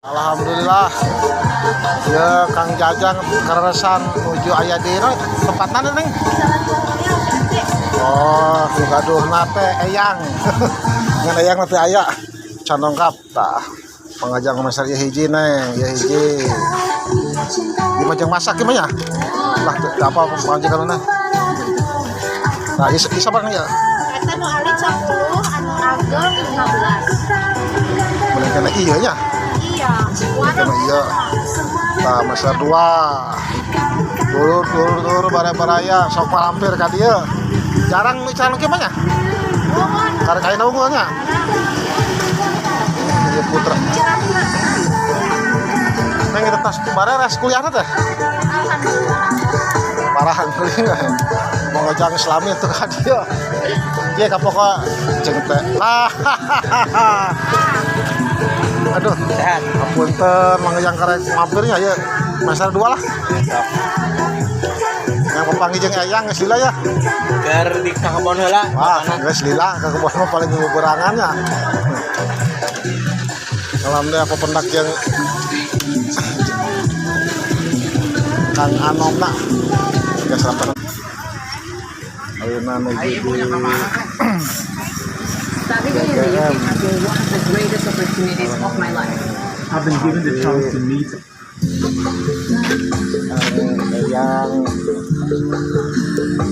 Alhamdulillah ya Kang Jajang keresan menuju aya di tempat mana neng? Oh gaduh nate eyang dengan eyang nate aya can lengkap tah pengajang masak ya hiji neng ya hiji di majang masak gimana lah apa pengajian mana nah isa barang ya eta nu ali 10 anu ageng 15 mending kena iya nya iya kena iya nah masak 2 tur baraya sok malampir ka dieu jarang mican gimana karek kain unggulnya ya putra neng itu tas kemarin res kuliah teh parahan kuliah mau ngajang islami itu kan dia dia kapok jeung teh aduh sehat apunten mangejang karek mampirnya ya masalah 2 lah yang pepanggih jeung eyang geus lila ya keur di kakebon heula wah geus lila ka kebon mah paling beberangannya alhamdulillah apa pendak yang Kang Anomna geus sarapan ayeuna nuju I've been given the chance to meet yang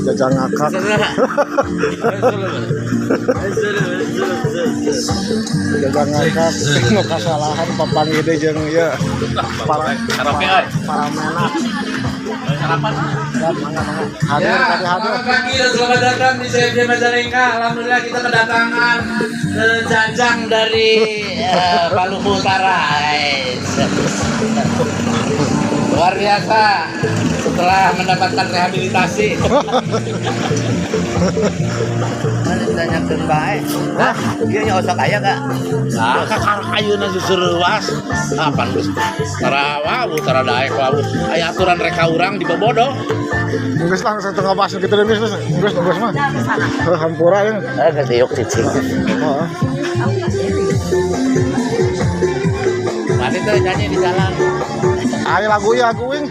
jajang ngakak jajang ngakak nu kasalahan papanggih deui jeung ieu para menak hadir kami hadir. Selamat pagi dan selamat datang di CFD Majalengka. Alhamdulillah kita kedatangan Jajang dari Maluku Utara. Luar biasa setelah mendapatkan rehabilitasi. Tanyakeun bae. Hah? Ieu nya otak aya gak? Nah, kakak ayeuna justru luas. Apa geus? Tara utara daek wae. Aya aturan reka urang di bobodo. Geus lah saya tengah bahas gitu geus mah. Hampura yang. Geus diuk cicing. Heeh. Mari teh nyanyi di jalan. Aya lagu ya wing.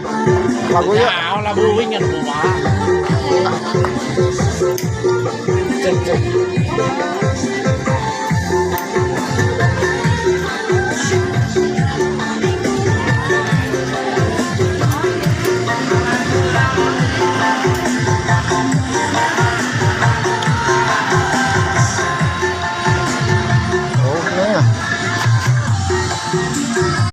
Lagu ya. Ya, lagu wing yang kumaha.